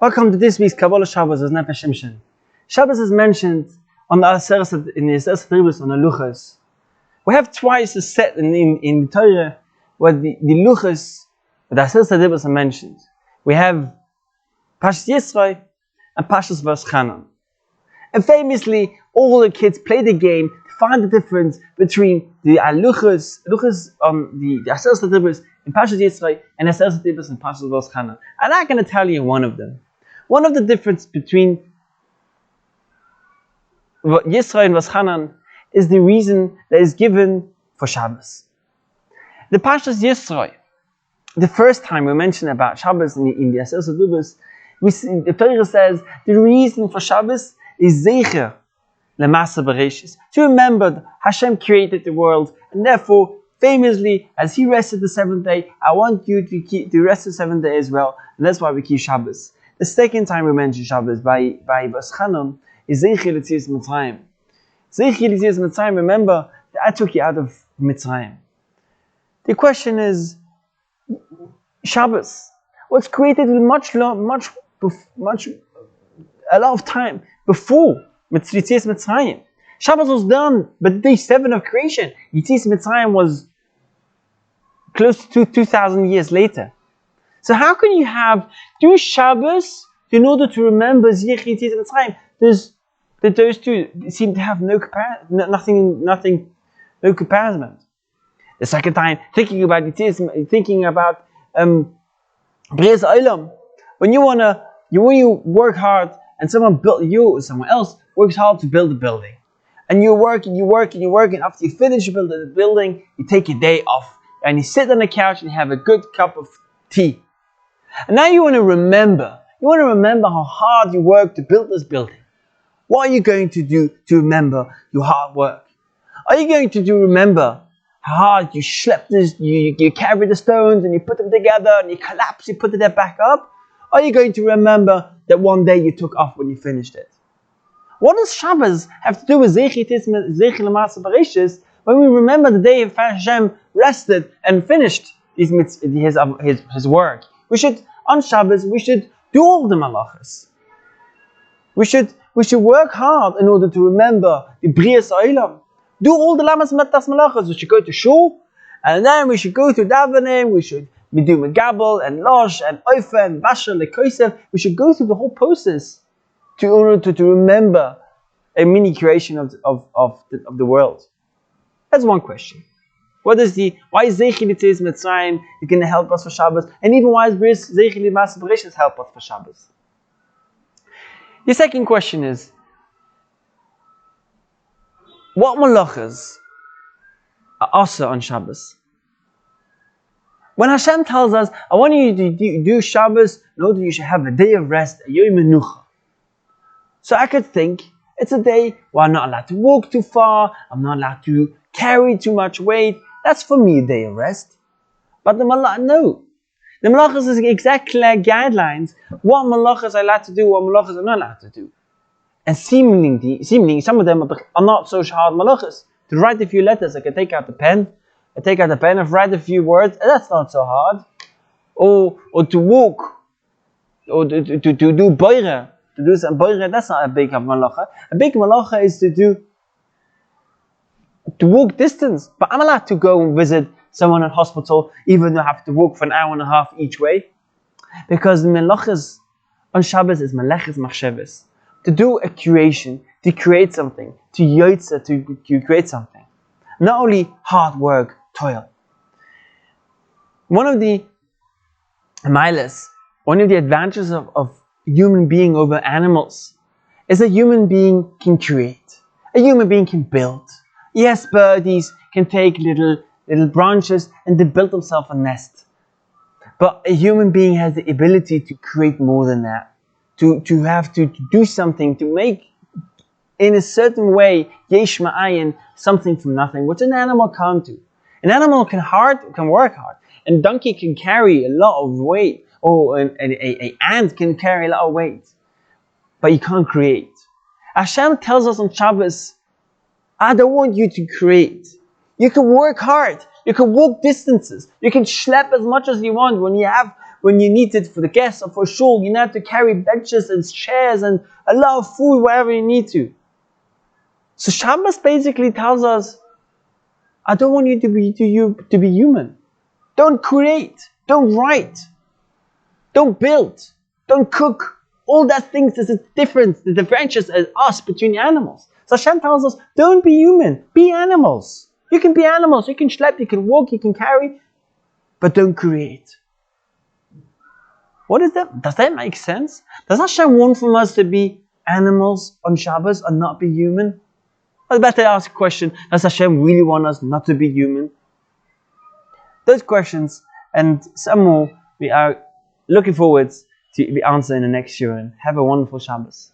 Welcome to this week's Kabbalah Shabbos with Nefesh Shimshon. Shabbos is mentioned on the in the Aseres Tribus on the Luchas. We have twice a set in the Torah where the Luchas, the Aseres Tribus are mentioned. We have Pashas Yisroi and Pashas Vaschanan. And famously, all the kids play the game to find the difference between the Luchas on the Aseres Tribus in Pashas Yisroi and Aseres Tribus in Pashas Vaschanan. And I'm going to tell you one of them. One of the difference between Yisroi and Vaschanan is the reason that is given for Shabbos. The Pashas Yisroi, the first time we mention about Shabbos in the Aseres Tribus, the Torah says the reason for Shabbos is Zecher L'Masa Bereshis, to remember that Hashem created the world, and therefore, famously, as He rested the seventh day, I want you to keep the rest of the seventh day as well, and that's why we keep Shabbos. The second time we mention Shabbos by Vaschanan is Zeichel L'Tzias Mitzrayim. Zeichel L'Tzias Mitzrayim, remember that I took you out of Mitzrayim. The question is, Shabbos was created with a lot of time before L'Tzias Mitzrayim. Shabbos was done by the day 7 of creation. L'Tzias Mitzrayim was close to 2,000 years later. So how can you do Shabbos in order to remember Zeichel L'Tzias Mitzrayim? Those two seem to have no comparison. The second time, thinking about B'rias Olam, when you work hard and someone else works hard to build a building, and you work, and after you finish building the building, you take a day off and you sit on the couch and you have a good cup of tea. And now you want to remember how hard you worked to build this building. What are you going to do to remember your hard work? Are you going to remember how hard you you carry the stones and you put them together and you collapse, you put it back up? Are you going to remember that one day you took off when you finished it? What does Shabbos have to do with Zeichel L'Masa Bereshis when we remember the day Hashem rested and finished his work? On Shabbos, we should do all the malachas. We should work hard in order to remember the B'rias Olam. Do all the lamas metas malachas. We should go to shul, and then we should go to davening. We should do megabel and losh and oifa and basha lekosev. We should go through the whole process in order to remember a mini creation of the world. That's one question. Why is Zeichel L'Tzias Mitzrayim going to help us for Shabbos? And even why is Zeichel L'Masa Bereshis help us for Shabbos? The second question is, what malachas are also on Shabbos? When Hashem tells us, I want you to do Shabbos in order you should have a day of rest, a yom menucha. So I could think, it's a day where I'm not allowed to walk too far, I'm not allowed to carry too much weight. That's for me a day of rest. But the malachas is exactly like guidelines. What malachas are allowed to do, what malachas are not allowed to do. And seemingly some of them are not so hard malachas. To write a few letters, I can take out the pen and write a few words, and that's not so hard. Or to walk, or to do boire, to do some boire, that's not a big malacha. A big malacha is to walk distance. But I'm allowed to go and visit someone in hospital, even though I have to walk for an hour and a half each way. Because the melachas on Shabbos is melechas machshavos. To do a creation, to create something, to yotza, to create something. Not only hard work, toil. One of the advantages of human being over animals is that human being can create. A human being can build. Yes, birdies can take little branches and they build themselves a nest. But a human being has the ability to create more than that. To have to do something, to make in a certain way, yesh ma'ayin, something from nothing, which an animal can't do. An animal can work hard. A donkey can carry a lot of weight, or an ant can carry a lot of weight. But you can't create. Hashem tells us on Shabbos, I don't want you to create. You can work hard. You can walk distances. You can schlep as much as you want. When you have when you need it for the guests or for shul, you have to carry benches and chairs and a lot of food wherever you need to. So Shabbos basically tells us, I don't want you to be human. Don't create, don't write, don't build, don't cook. All that things is a difference, the differentiates us between the animals. So Hashem tells us, don't be human, be animals. You can be animals, you can schlep, you can walk, you can carry, but don't create. What is that? Does that make sense? Does Hashem want from us to be animals on Shabbos and not be human? I better ask a question, does Hashem really want us not to be human? Those questions and some more we are looking forward to be answering in the next year. And have a wonderful Shabbos.